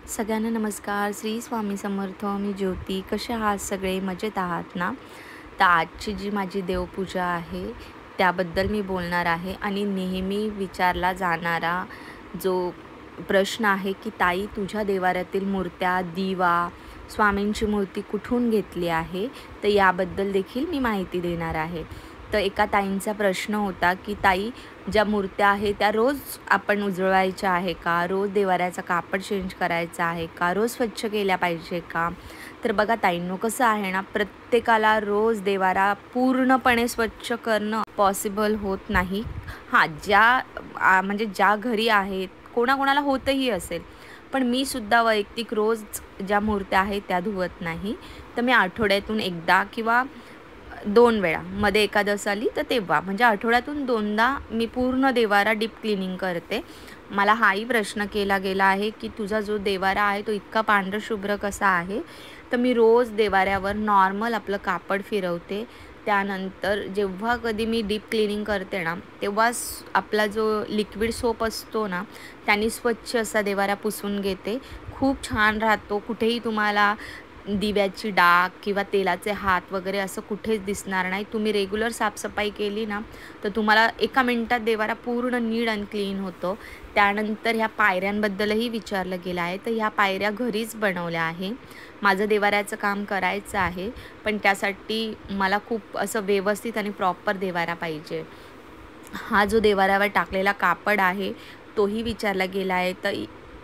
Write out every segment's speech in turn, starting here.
सगळ्यांना नमस्कार. श्री स्वामी समर्थ. मी ज्योती. कसे आहात सगळे? मजेत आहात ना? तर आजची जी माझी देवपूजा आहे त्याबद्दल मी बोलणार आहे आणि नेहमी विचारला जाणारा जो प्रश्न आहे की ताई, तुझ्या देवाऱ्यातील मूर्त्या, दिवा, स्वामींची मूर्ती कुठून घेतली आहे? तर याबद्दल देखील मी माहिती देणार आहे. तर एका ताईंचा प्रश्न होता की ताई, ज्या मूर्त्या आहेत त्या रोज आपण उजळवायच्या आहे का? रोज देवाऱ्याचा कापड चेंज करायचा आहे का? रोज स्वच्छ केल्या पाहिजे का? तर बघा ताईंनो, कसं आहे ना, प्रत्येकाला रोज देवारा पूर्णपणे स्वच्छ करणं पॉसिबल होत नाही. हां, म्हणजे ज्या घरी आहेत, कोणाकोणाला होतही असेल. पण मी सुद्धा वैयक्तिक रोज ज्या मूर्त्या आहेत त्या धुवत नाही. तर मी आठवड्यातून एकदा किंवा 2 वेळा, मध्ये एकादश आली तर तेव्हा, म्हणजे आठवड्यातून 2दा मी पूर्ण देवारा डीप क्लीनिंग करते. मला हाही प्रश्न केला गेला आहे की तुझा जो देवारा आहे तो इतका पांढरशुभ्र कसा आहे? तर मी रोज देवाऱ्यावर नॉर्मल आपलं कापड फिरवते. त्यानंतर जेव्हा कधी मी डीप क्लीनिंग करते ना, तेव्हा आपला जो लिक्विड सोप असतो ना, त्याने स्वच्छ असा देवारा पुसून घेते. खूप छान राहतो. कुठेही तुम्हाला दिव्याची डाग किंवा तेलाचे हात वगैरे असं कुठेच दिसणार नाही. तुम्ही रेग्युलर साफसफाई केली ना, तर तुम्हाला एका मिनिटात देवारा पूर्ण नीट आणि क्लीन होतो. त्यानंतर ह्या पायऱ्यांबद्दलही विचारलं गेलं आहे. तर ह्या पायऱ्या घरीच बनवल्या आहे. माझं देवाऱ्याचं काम करायचं आहे, पण त्यासाठी मला खूप असं व्यवस्थित आणि प्रॉपर देवारा पाहिजे. हा जो देवाऱ्यावर टाकलेला कापड आहे तोही विचारला गेला आहे. तर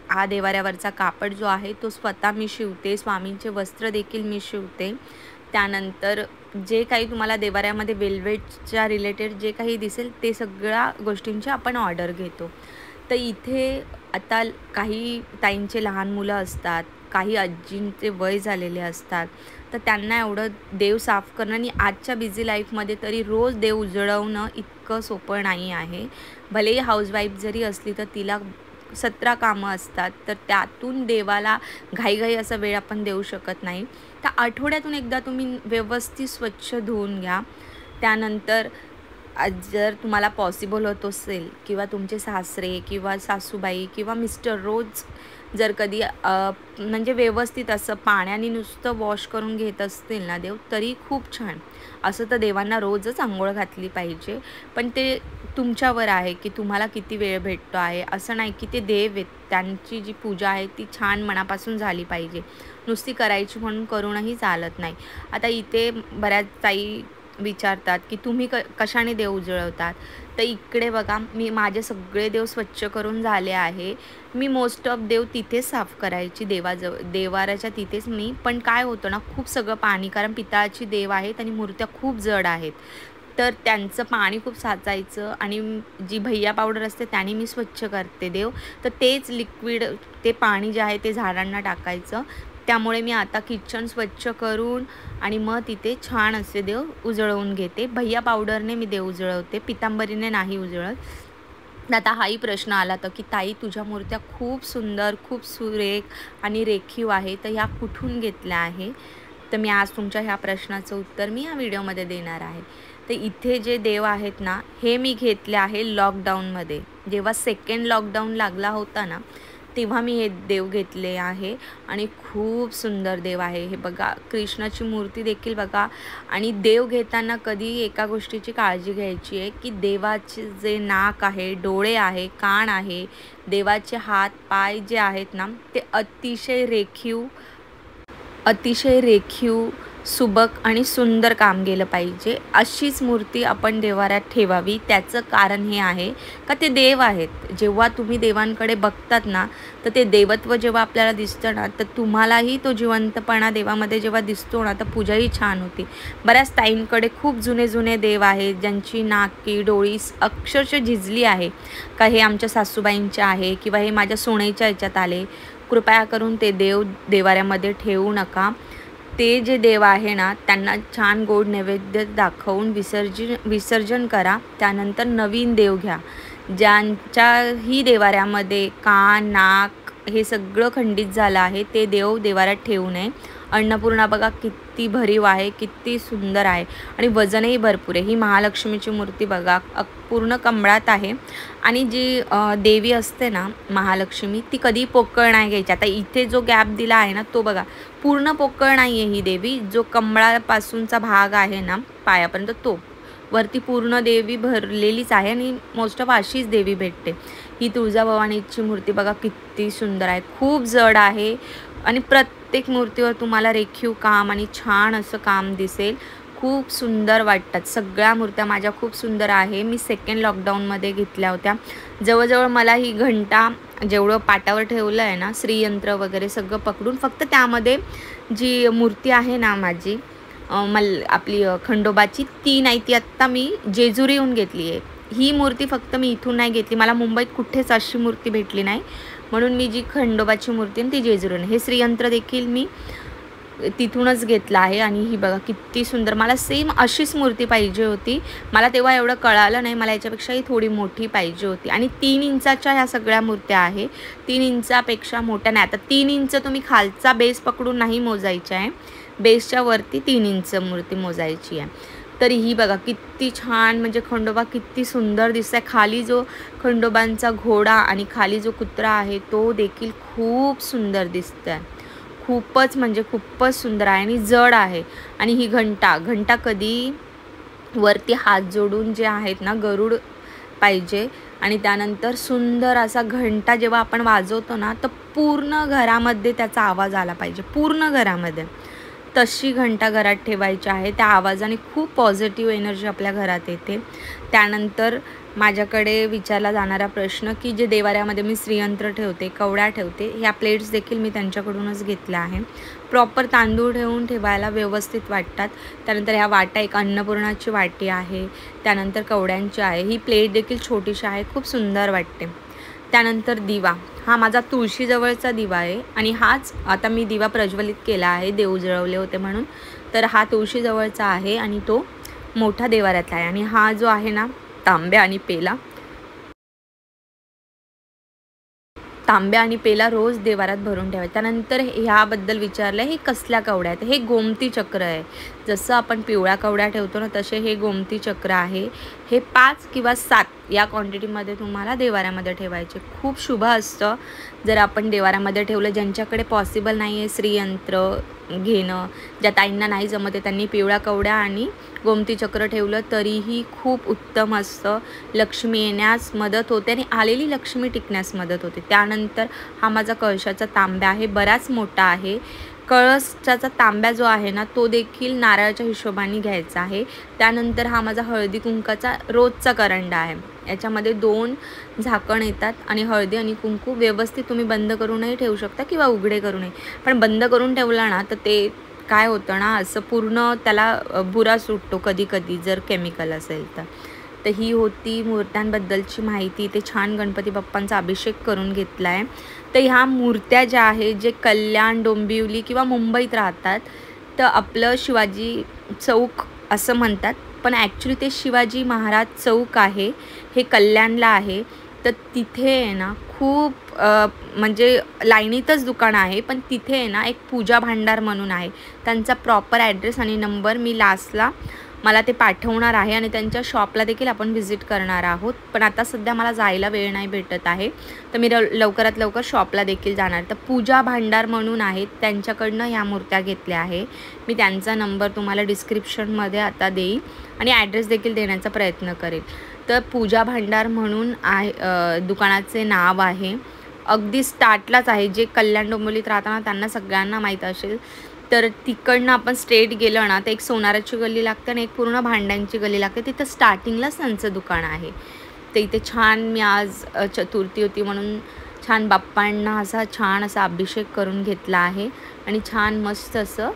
हा देवाऱ्यावरचा कापड जो आहे तो स्वतः मी शिवते. स्वामींचे वस्त्र देखील मी शिवते. त्यानंतर जे काही तुम्हाला देवाऱ्यामध्ये वेल्वेटच्या रिलेटेड जे काही दिसेल ते सगळ्या गोष्टींची आपण ऑर्डर घेतो. तर इथे आता काही ताईंचे लहान मुलं असतात, काही आजींचे वय झालेले असतात. तर त्यांना एवढं देव साफ करणं आणि आजच्या बिझी लाईफमध्ये तरी रोज देव उजळवणं इतकं सोपं नाही आहे. भलेही हाऊसवाईफ जरी असली तर तिला 17 कामं असतात. तर त्यातून देवाला घाईघाई असा वेळ आपण देऊ शकत नाही. तर आठवड्यातून एकदा तुम्ही व्यवस्थित स्वच्छ धुवून घ्या. त्यानंतर जर तुम्हाला पॉसिबल होत असेल किंवा तुमचे सासरे किंवा सासूबाई किंवा मिस्टर रोज जर कधी म्हणजे व्यवस्थित असं पाण्याने नुसतं वॉश करून घेत असतील ना देव, तरी खूप छान. असं तर देवांना रोजच अंघोळ घातली पाहिजे. पण ते तुमच्यावर आहे की तुम्हाला किती वेळ भेटतो आहे. असं नाही की ते देव आहेत, त्यांची जी पूजा आहे ती छान मनापासून झाली पाहिजे. नुसती करायची म्हणून करूनही चालत नाही. आता इथे बऱ्याच ताई विचारतात की तुम्ही कशाने देव उजळवतात? तर इकडे बघा, मी माझे सगळे देव स्वच्छ करून झाले आहे. मी मोस्ट ऑफ देव तिथेच साफ करायची, देवाऱ्याच्या तिथेच मी. पण काय होतं ना, खूप सगळं पाणी, कारण पितळाची देव आहेत आणि मूर्त्या खूप जड आहेत. तर त्यांचं पाणी खूप साचायचं आणि जी भैया पावडर असते त्याने मी स्वच्छ करते देव. तर तेच लिक्विड, ते पाणी जे आहे ते झाडांना टाकायचं. त्यामुळे मी आता किचन स्वच्छ करून आणि मग तिथे छान असे देव उजळवून घेते. भैया पावडरने मी देव उजळवते, पितांबरीने नाही उजळत. आता हाही प्रश्न आला तर की ताई, तुझ्या मूर्त्या खूप सुंदर, खूप सुरेख आणि रेखीव आहे, तर ह्या कुठून घेतल्या आहे? तर मी आज तुमच्या ह्या प्रश्नाचं उत्तर मी या व्हिडिओमध्ये देणार आहे. तर इथे जे देव आहेत ना, हे मी घेतले आहे लॉकडाऊनमध्ये. जेव्हा सेकंड लॉकडाऊन लागला होता ना, तेव्हा मी हे देव घेतले आहे आणि खूप सुंदर देव आहे. हे बघा, कृष्णाची मूर्ती देखील बघा. आणि देव घेताना कधी एका गोष्टीची काळजी घ्यायची आहे की देवाचे जे नाक आहे, डोळे आहे, कान आहे, देवाचे हात पाय जे आहेत ना, ते अतिशय रेखीव, सुबक आणि सुंदर काम केलं पाहिजे. अशीच मूर्ती आपण देवाऱ्यात ठेवावी. त्याचं कारण हे आहे का ते देव आहेत. जेव्हा तुम्ही देवांकडे बघतात ना, तर ते देवत्व जेव्हा आपल्याला दिसतं ना, तर तुम्हालाही तो जिवंतपणा देवामध्ये जेव्हा दिसतो ना, तर पूजाही छान होती. बऱ्याच ताईंकडे खूप जुने जुने देव आहेत, ज्यांची नाकी डोळी अक्षरशः झिजली आहे का हे आमच्या सासूबाईंचे आहे किंवा हे माझ्या सोनेच्या ह्याच्यात आले. कृपया करून ते देव देवाऱ्यामध्ये ठेवू नका. ते जे देव आहे ना, त्यांना छान गोड नैवेद्य दाखवून विसर्जन करा. त्यानंतर नवीन देव घ्या, ज्यांच्याही देवाऱ्यामध्ये कान, नाक हे सगळं खंडित झालं आहे. ते देव देवाऱ्यात ठेवू नये. अन्नपूर्णा बघा किती भरीव आहे, किती सुंदर आहे आणि वजनही भरपूर आहे. ही महालक्ष्मीची मूर्ती बघा पूर्ण कमळात आहे आणि जी देवी असते ना महालक्ष्मी ती कधी पोकळ नाही घ्यायची. आता इथे जो गॅप दिला आहे ना तो बघा पूर्ण पोकळ नाही आहे ही देवी. जो कमळापासूनचा भाग आहे ना पायापर्यंत तो वरती पूर्ण देवी भरलेलीच आहे आणि मोस्ट ऑफ अशीच देवी भेटते. ही तुळजाभवानीची मूर्ती बघा किती सुंदर आहे, खूप जड आहे आणि प्रत्येक मूर्तीवर तुम्हाला रेखीव काम आणि छान असं काम दिसेल. खूप सुंदर वाटतात सगळ्या मूर्त्या माझ्या, खूप सुंदर आहे. मी सेकंड लॉकडाऊनमध्ये घेतल्या होत्या. जवळजवळ मला ही घंटा जेवढं पाटावर ठेवलं आहे ना श्रीयंत्र वगैरे सगळं पकडून फक्त त्यामध्ये जी मूर्ती आहे ना माझी आपली खंडोबाची ती नाही, ती आत्ता मी जेजुरीहून घेतली आहे. ही मूर्ती फक्त मी इथून नाही घेतली, मला मुंबईत कुठेच अशी मूर्ती भेटली नाही म्हणून मी जी खंडोबाची मूर्ती ती जेजुरीहून. हे श्रीयंत्र देखील मी तिथूनच घेतला आहे आणि ही बघा किती सुंदर. मला सेम अशीच मूर्ती पाहिजे होती. मला तेव्हा एवढं कळालं नाही, मला याच्यापेक्षाही थोडी मोठी पाहिजे होती आणि 3 इंचाच्या ह्या सगळ्या मूर्त्या आहे. 3 इंचापेक्षा मोठ्या नाही. आता 3 इंच तुम्ही खालचा बेस पकडून नाही मोजायचा आहे, बेसच्या वरती 3 इंच मूर्ती मोजायची आहे. तर ही बघा किती छान, म्हणजे खंडोबा किती सुंदर दिसत आहे. खाली जो खंडोबांचा घोडा आणि खाली जो कुत्रा आहे तो देखील खूप सुंदर दिसत आहे. खूपच म्हणजे खूपच सुंदर आहे आणि जड आहे. आणि ही घंटा कधी वरती हात जोडून जे आहेत ना गरुड पाहिजे आणि त्यानंतर सुंदर असा घंटा जेव्हा आपण वाजवतो ना तर पूर्ण घरामध्ये त्याचा आवाज आला पाहिजे, पूर्ण घरामध्ये. तशी घंटा घरात ठेवायची आहे. त्या आवाजाने खूप पॉझिटिव्ह एनर्जी आपल्या घरात येते. त्यानंतर माझ्याकडे विचारला जाणारा प्रश्न की जे देवाऱ्यामध्ये मी श्रीयंत्र ठेवते, कवड्या ठेवते, ह्या प्लेट्स देखील मी त्यांच्याकडूनच घेतल्या आहे. प्रॉपर तांदूळ ठेवून ठेवायला व्यवस्थित वाटतात. त्यानंतर ह्या वाटा, एक अन्नपूर्णाची वाटी आहे, त्यानंतर कवड्यांची आहे. ही प्लेट देखील छोटीशी आहे, खूप सुंदर वाटते. त्यानंतर दिवा, हा माझा तुळशीजवळचा दिवा आहे आणि हाच आता मी दिवा प्रज्वलित केला आहे, देव जळवले होते म्हणून. तर हा तुळशीजवळचा आहे आणि तो मोठा देवाऱ्यातला आहे. आणि हा जो आहे ना तांब्या आणि पेला रोज देवारात भरून ठेवायचं. त्यानंतर ह्याबद्दल विचारलं हे कसल्या कवड्या आहेत. हे गोमती चक्र आहे. जसं आपण पिवळ्या कवड्या ठेवतो ना तसे हे गोमती चक्र आहे. हे 5 किंवा 7 या क्वांटिटीमध्ये तुम्हाला देवाऱ्यामध्ये ठेवायचे. खूप शुभ असतं जर आपण देवाऱ्यामध्ये ठेवलं. ज्यांच्याकडे पॉसिबल नाही आहे श्रीयंत्र घेणं, ज्या ताईंना नाही जमत आहे त्यांनी पिवळ्या कवड्या आणि गोमती चक्र ठेवलं तरीही खूप उत्तम असतं. लक्ष्मी येण्यास मदत होते आणि आलेली लक्ष्मी टिकण्यास मदत होते. त्यानंतर हा माझा कळशाचा तांब्या आहे, बराच मोठा आहे. कळशाचा तांब्या जो आहे ना तो देखील नारळाच्या हिशोबाने घ्यायचा आहे. त्यानंतर हा माझा हळदी कुंकाचा रोजचा करंडा आहे. याच्यामध्ये 2 झाकण येतात आणि हळदी आणि कुंकू व्यवस्थित तुम्ही बंद करूनही ठेवू शकता किंवा उघडे करूनही. पण बंद करून ठेवला ना तर ते काय होतं ना असं पूर्ण त्याला बुरा सुटतो कधी कधी जर केमिकल असेल तर. तर ही होती मूर्त्यांबद्दलची माहिती. ते छान गणपती बाप्पांचा अभिषेक करून घेतला आहे. तर ह्या मूर्त्या ज्या आहेत जे कल्याण, डोंबिवली किंवा मुंबईत राहतात तर आपलं शिवाजी चौक असं म्हणतात, पण ॲक्च्युली ते शिवाजी महाराज चौक आहे, हे कल्याणला आहे. तर तिथे आहे ना खूप म्हणजे लाईनीतच दुकान आहे, पण तिथे आहे ना एक पूजा भांडार म्हणून आहे. त्यांचा प्रॉपर ॲड्रेस आणि नंबर मी लास्टला मला ते पाठवणार आहे आणि त्यांच्या शॉपला देखील आपण व्हिजिट करणार आहोत. पण आता सध्या मला जायला वेळ नाही भेटत आहे तर मी लवकरात लवकर शॉपला देखील जाणार. तर पूजा भांडार म्हणून आहेत, त्यांच्याकडनं ह्या मूर्त्या घेतल्या आहे. मी त्यांचा नंबर तुम्हाला डिस्क्रिप्शनमध्ये आता देईन आणि ॲड्रेस देखील देण्याचा प्रयत्न करेल. तर पूजा भांडार म्हणून आहे दुकानाचे नाव आहे. अगदी स्टार्टलाच आहे. जे कल्याण डोंबिवलीत राहताना त्यांना सगळ्यांना माहीत असेल. तर तिकडनं आपण स्ट्रेट गेलं ना तर एक सोनाराची गल्ली लागते आणि एक पूर्ण भांड्यांची गल्ली लागते. तिथं स्टार्टिंगलाच त्यांचं दुकान आहे. तर इथे छान मी आज चतुर्थी होती म्हणून छान बाप्पांना छान असा अभिषेक करून घेतला आहे आणि छान मस्त असं.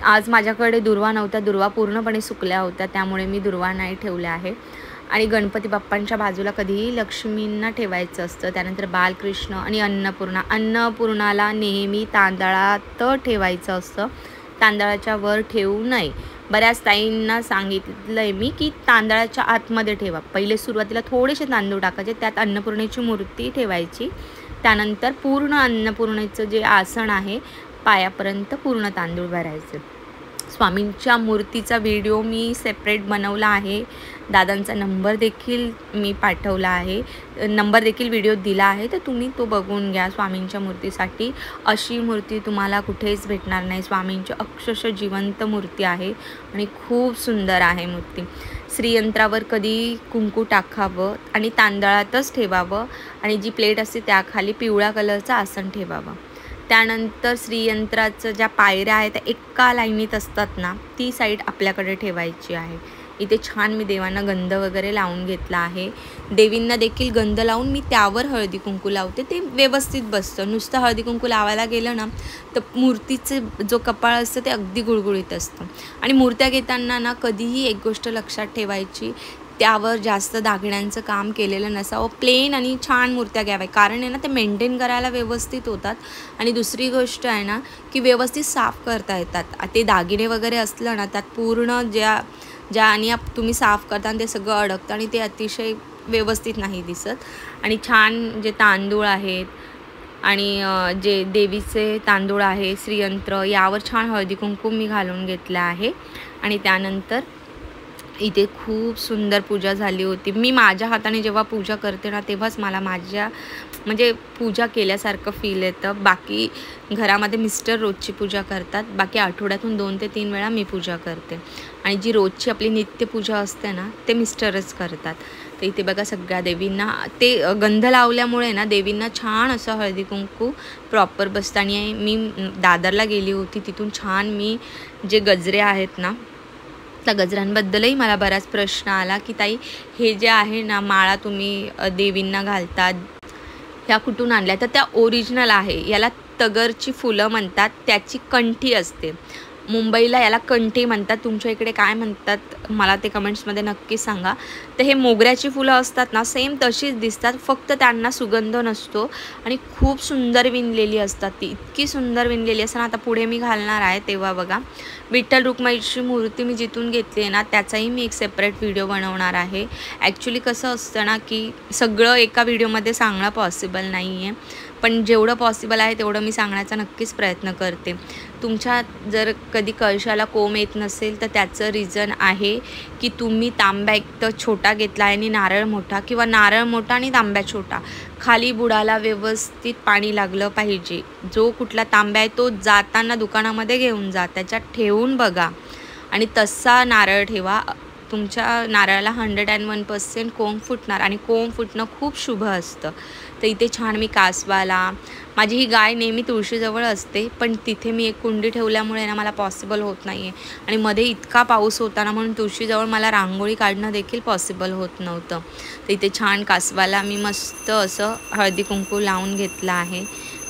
आज माझ्याकडे दुर्वा नव्हत्या, दुर्वा पूर्णपणे सुकल्या होत्या त्यामुळे मी दुर्वा नाही ठेवल्या आहे. आणि गणपती बाप्पांच्या बाजूला कधीही लक्ष्मींना ठेवायचं असतं. त्यानंतर बालकृष्ण आणि अन्नपूर्णाला नेहमी तांदळात ठेवायचं असतं, तांदळाच्या वर ठेवू नये. बऱ्याच ताईंना सांगितलं आहे मी की तांदळाच्या आतमध्ये ठेवा. पहिले सुरुवातीला थोडेसे तांदूळ टाकायचे, त्यात अन्नपूर्णेची मूर्ती ठेवायची. त्यानंतर पूर्ण अन्नपूर्णेचं जे आसन आहे पायापर्यंत पूर्ण तांदूळ भरायचे. स्वामींच्या मूर्तीचा व्हिडिओ मी सेपरेट बनवला आहे. दादांचा नंबर देखील मी पाठवला आहे, नंबर देखील व्हिडिओ दिला आहे, तर तुम्ही तो बघून घ्या. स्वामींच्या मूर्तीसाठी अशी मूर्ती तुम्हाला कुठेच भेटणार नाही. स्वामींची अक्षरशः जिवंत मूर्ती आहे आणि खूप सुंदर आहे मूर्ती. श्रीयंत्रावर कधी कुंकू टाकावं आणि तांदळातच ठेवावं आणि जी प्लेट असते त्याखाली पिवळ्या कलरचं आसन ठेवावं. त्यानंतर श्रीयंत्राचं ज्या पायऱ्या आहेत त्या एका लाईनीत असतात ना, ती साईड आपल्याकडे ठेवायची आहे. इथे छान मी देवांना गंध वगैरे लावून घेतला आहे. देवींना देखील गंध लावून मी त्यावर हळदी कुंकू लावते, ते व्यवस्थित बसतं. नुसतं हळदी कुंकू लावायला गेलं ना तर मूर्तीचं जो कपाळ असतं ते अगदी गुळगुळीत असतं. आणि मूर्त्या घेताना ना कधीही एक गोष्ट लक्षात ठेवायची, त्यावर जास्त दागिन्यांचं काम केलेलं नसावं. प्लेन आणि छान मूर्त्या घ्याव्या, कारण आहे ना ते मेंटेन करायला व्यवस्थित होतात. आणि दुसरी गोष्ट आहे ना की व्यवस्थित साफ करता येतात. ते दागिने वगैरे असलं ना त्यात पूर्ण ज्या आणि तुम्ही साफ करता ते सगळं अडकतं आणि ते अतिशय व्यवस्थित नाही दिसत. आणि छान जे तांदूळ आहेत आणि जे देवीचे तांदूळ आहे, श्रीयंत्र, यावर छान हळदी कुंकू मी घालून घेतलं आहे. आणि त्यानंतर इथे खूप सुंदर पूजा झाली होती. मी माझ्या हाताने जेव्हा पूजा करते ना तेव्हाच मला म्हणजे पूजा केल्यासारखं फील येतं. बाकी घरामध्ये मिस्टर रोजची पूजा करतात, बाकी आठवड्यातून 2 ते 3 वेळा मी पूजा करते. आणि जी रोजची आपली नित्यपूजा असते ना ते मिस्टरच करतात. तर इथे बघा सगळ्या देवींना ते गंध लावल्यामुळे ना देवींना छान असं हळदी कुंकू प्रॉपर बसतं. आणि मी दादरला गेली होती, तिथून छान मी जे गजरे आहेत ना त्या गजऱ्यांबद्दलही मला बराच प्रश्न आला की ताई हे जे आहे ना माळा तुम्ही देवींना घालतात ह्या कुठून आणल्या, तर त्या ओरिजिनल आहे. याला तगरची फुलं म्हणतात, त्याची कंठी असते. मुंबईला याला कंठी म्हणतात, तुमच्या इकडे काय म्हणतात मला ते कमेंट्समध्ये नक्की सांगा. तर हे मोगऱ्याची फुलं असतात ना सेम तशीच दिसतात, फक्त त्यांना सुगंध नसतो आणि खूप सुंदर विणलेली असतात. ती इतकी सुंदर विणलेली असताना आता पुढे मी घालणार आहे तेव्हा बघा विठ्ठल रुक्माईची मूर्ती मी जिथून घेतली आहे ना त्याचाही मी एक सेपरेट व्हिडिओ बनवणार आहे. ॲक्च्युली कसं असतं ना की सगळं एका व्हिडिओमध्ये सांगणं पॉसिबल नाही आहे, पण जेवढं पॉसिबल आहे तेवढं मी सांगण्याचा नक्कीच प्रयत्न करते. तुमच्या जर कधी कळशाला कोंब येत नसेल तर त्याचं रिझन आहे की तुम्ही तांब्या एक तर छोटा घेतला आहे आणि नारळ मोठा, किंवा नारळ मोठा आणि तांब्या छोटा. खाली बुडाला व्यवस्थित पाणी लागलं पाहिजे. जो कुठला तांब्या आहे तो जाताना दुकानामध्ये घेऊन जा, त्याच्यात ठेवून बघा आणि तसा नारळ ठेवा. तुमच्या नारळाला 101% कोंब फुटणार आणि कोंब फुटणं खूप शुभ असतं. तर इथे छान मी कासवाला, माझी ही गाय नेहमी तुळशीजवळ असते, पण तिथे मी एक कुंडी ठेवल्यामुळे ना मला पॉसिबल होत नाही आहे. आणि मध्ये इतका पाऊस होता ना म्हणून तुळशीजवळ मला रांगोळी काढणं देखील पॉसिबल होत नव्हतं. तर इथे छान कासवाला मी मस्त असं हळदी कुंकू लावून घेतलं आहे.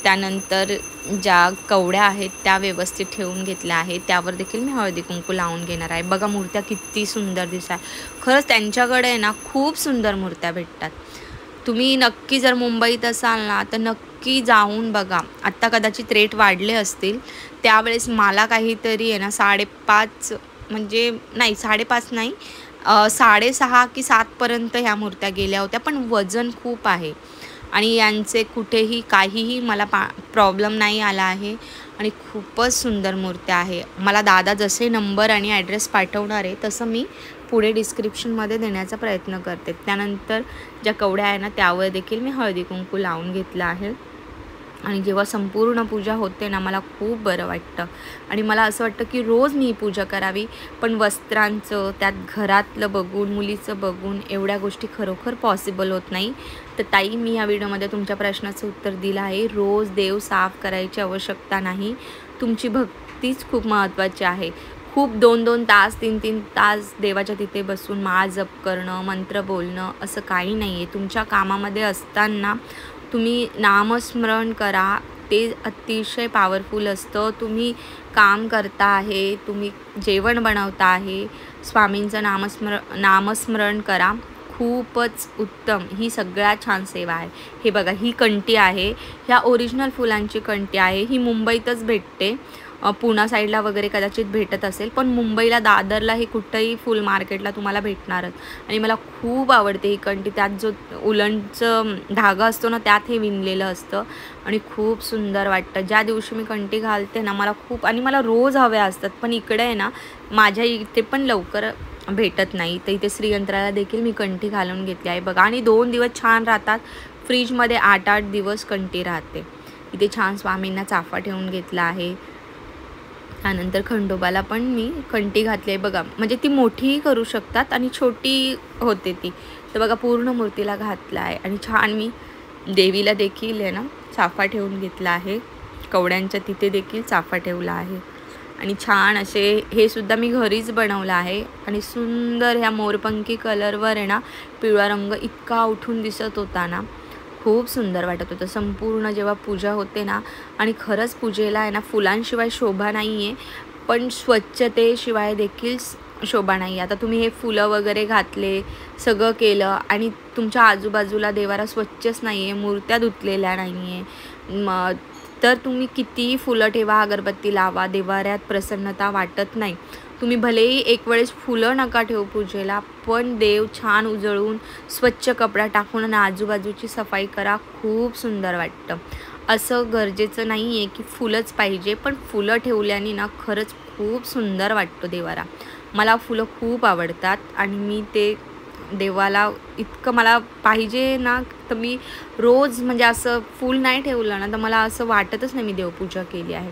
त्यानंतर ज्या कवड्या आहेत त्या व्यवस्थित ठेवून घेतल्या आहेत, त्यावर देखील मी हळदी कुंकू लावून घेणार आहे. बघा मूर्त्या किती सुंदर दिसतात. खरंच त्यांच्याकडे ना खूप सुंदर मूर्त्या भेटतात. तुम्ही नक्की जर मुंबईत असाल ना तर नक्की जाऊन बघा. आत्ता कदाचित रेट वाढले असतील, त्यावेळेस मला काहीतरी आहे ना 5.5 म्हणजे नाही 5.5 नाही 6.5 की 7पर्यंत ह्या मूर्त्या गेल्या होत्या. पण वजन खूप आहे आणि यांचे कुठेही काहीही मला प्रॉब्लेम नाही आला आहे आणि खूपच सुंदर मूर्त्या आहे. मला दादा जसे नंबर आणि ॲड्रेस पाठवणार आहे तसं मी पुढे डिस्क्रिप्शनमध्ये देण्याचा प्रयत्न करते. त्यानंतर ज्या कवड्या आहे ना त्यावर देखील मी हळदी कुंकू लावून घेतलं आहे. आणि जेव्हा संपूर्ण पूजा होते ना मला खूप बरं वाटतं आणि मला असं वाटतं की रोज मी पूजा करावी. पण वस्त्रांचं त्यात घरातलं बघून, मुलीचं बघून एवढ्या गोष्टी खरोखर पॉसिबल होत नाही. तर ताई मी या व्हिडिओमध्ये तुमच्या प्रश्नाचं उत्तर दिलं आहे. रोज देव साफ करायची आवश्यकता नाही, तुमची भक्तीच खूप महत्त्वाची आहे. खूप 2-2 तास 3-3 तास देवाच्या तिथे बसून माळ जप करणं, मंत्र बोलणं असं काही नाही आहे. तुमच्या कामामध्ये असताना तुम्ही नामस्मरण करा, ते अतिशय पॉवरफुल असतं. तुम्ही काम करता आहे, तुम्ही जेवण बनवता आहे, स्वामींचं नामस्मरण करा. खूपच उत्तम ही सगळ्यात छान सेवा आहे. हे बघा ही कंठी आहे, ह्या ओरिजिनल फुलांची कंठी आहे. ही मुंबईतच भेटते. पुणा साईडला वगैरे कदाचित भेटत असेल, पण मुंबईला दादरला हे कुठंही फुल मार्केटला तुम्हाला भेटणारच. आणि मला खूप आवडते ही कंठी. त्यात जो उलनचं धागा असतो ना त्यात हे विणलेलं असतं आणि खूप सुंदर वाटतं. ज्या दिवशी मी कंठी घालते ना मला खूप, आणि मला रोज हव्या असतात, पण इकडे आहे ना माझ्या इथे पण लवकर भेटत नाही. तर इथे श्रीयंत्राला देखील मी कंठी घालून घेतली आहे बघा. आणि 2 दिवस छान राहतात. फ्रीजमध्ये 8-8 दिवस कंठी राहते. इथे छान स्वामींना चाफा ठेवून घेतला आहे. त्यानंतर खंडोबाला पण मी कंठी घातली आहे बघा. म्हणजे ती मोठीही करू शकतात आणि छोटी होते ती. तर बघा पूर्ण मूर्तीला घातला आहे आणि छान मी देवीला देखील आहे ना चाफा ठेवून घेतला आहे. कवड्यांच्या तिथे देखील चाफा ठेवला आहे आणि छान असे हे सुद्धा मी घरीच बनवलं आहे. आणि सुंदर ह्या मोरपंखी कलरवर आहे ना पिवळा रंग इतका उठून दिसत होता ना, खूप सुंदर वाटत होतं संपूर्ण जेव्हा पूजा होते ना. आणि खरंच पूजेला आहे ना फुलांशिवाय शोभा नाही आहे, पण स्वच्छतेशिवाय देखील शोभा नाही आहे. आता तुम्ही हे फुलं वगैरे घातले, सगळं केलं आणि तुमच्या आजूबाजूला देवारा स्वच्छच नाही आहे, मूर्त्या धुतलेल्या नाही आहे, तर तुम्ही कितीही फुलं ठेवा, अगरबत्ती लावा, देवाऱ्यात प्रसन्नता वाटत नाही. तुम्ही भलेही एक वेळेस फुलं नका ठेवू पूजेला, पण देव छान उजळून स्वच्छ कपडा टाकून आणि आजूबाजूची सफाई करा, खूप सुंदर वाटतं. असं गरजेचं नाही आहे की फुलंच पाहिजे, पण फुलं ठेवल्याने ना खरंच खूप सुंदर वाटतं देवारा. मला फुलं खूप आवडतात आणि मी ते देवाला इतकं मला पाहिजे ना, तर मी रोज म्हणजे असं फूल नाही ठेवलं ना तर मला असं वाटतच नाही मी देवपूजा केली आहे.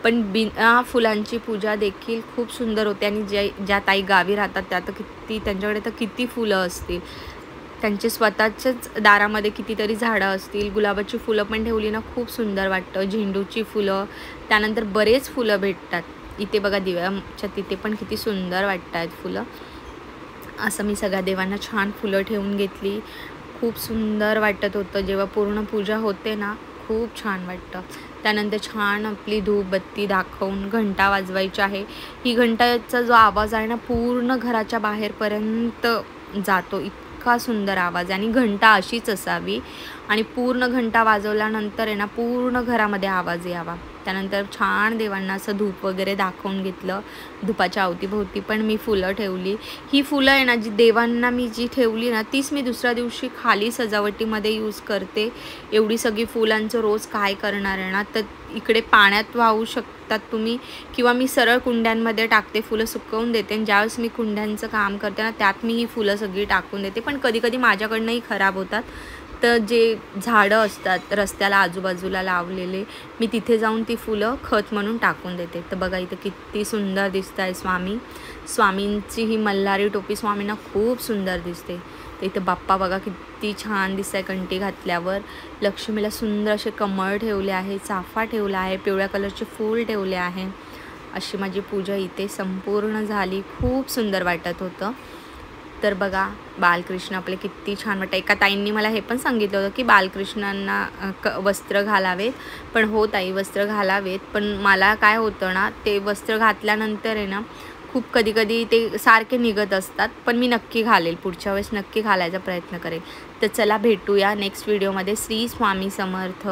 पण बिना फुलांची पूजा देखील खूप सुंदर होते. आणि ज्या ताई गावी राहतात त्या तर त्यांच्याकडे तर किती फुलं असतील, त्यांचे स्वतःच्याच दारामध्ये कितीतरी झाडं असतील. गुलाबाची फुलं पण ठेवली ना खूप सुंदर वाटतं, झेंडूची फुलं, त्यानंतर बरेच फुलं भेटतात. इथे बघा दिव्याच्या तिथे पण किती सुंदर वाटत आहेत फुलं. असं मी सगळ्या देवांना छान फुलं ठेवून घेतली. खूप सुंदर वाटत होतं जेव्हा पूर्ण पूजा होते ना, खूप छान वाटतं. त्यानंतर छान आपली धूपबत्ती दाखवून घंटा वाजवायची आहे. ही घंटाचा जो आवाज आहे ना पूर्ण घराच्या बाहेरपर्यंत जातो, इतका सुंदर आवाज आहे. आणि घंटा अशीच असावी आणि पूर्ण घंटा वाजवल्यानंतर आहे ना पूर्ण घरामध्ये आवाज यावा. त्यानंतर छान देवांना असं धूप वगैरे दाखवून घेतलं. धुपाच्या अवतीभोवती पण मी फुलं ठेवली. ही फुलं आहे ना जी देवांना मी जी ठेवली ना तीच मी दुसऱ्या दिवशी खाली सजावटीमध्ये यूज करते. एवढी सगळी फुलांचं रोज काय करणार आहे ना, तर इकडे पाण्यात वाहू शकतात तुम्ही किंवा मी सरळ कुंड्यांमध्ये टाकते, फुलं सुकवून देते. आणि ज्यावेळेस मी कुंड्यांचं काम करते ना त्यात मी ही फुलं सगळी टाकून देते. पण कधीकधी माझ्याकडनंही खराब होतात, तर जे झाडं असतात रस्त्याला आजूबाजूला लावलेले, मी तिथे जाऊन ती फुलं खत म्हणून टाकून देते. तर बघा इथं किती सुंदर दिसत आहे स्वामींची ही मल्हारी टोपी स्वामींना खूप सुंदर दिसते. तर इथं बाप्पा बघा किती छान दिसत आहे कंठी घातल्यावर. लक्ष्मीला सुंदर असे कमळ ठेवले आहे, चाफा ठेवला आहे, पिवळ्या कलरचे फूल ठेवले आहे. अशी माझी पूजा इथे संपूर्ण झाली. खूप सुंदर वाटत होतं. तर बघा बालकृष्ण आपले किती छान वाटतं. एका ताईंनी मला हे पण सांगितलं होतं की बालकृष्णांना वस्त्र घालावेत. पण हो ताई, वस्त्र घालावेत, पण मला काय होतं ना ते वस्त्र घातल्यानंतर आहे ना खूप कधी ते सारखे निघत असतात. पण मी नक्की घालेल, पुढच्या वेळेस नक्की घालायचा प्रयत्न करेल. तर चला भेटूया नेक्स्ट व्हिडिओमध्ये. श्री स्वामी समर्थ.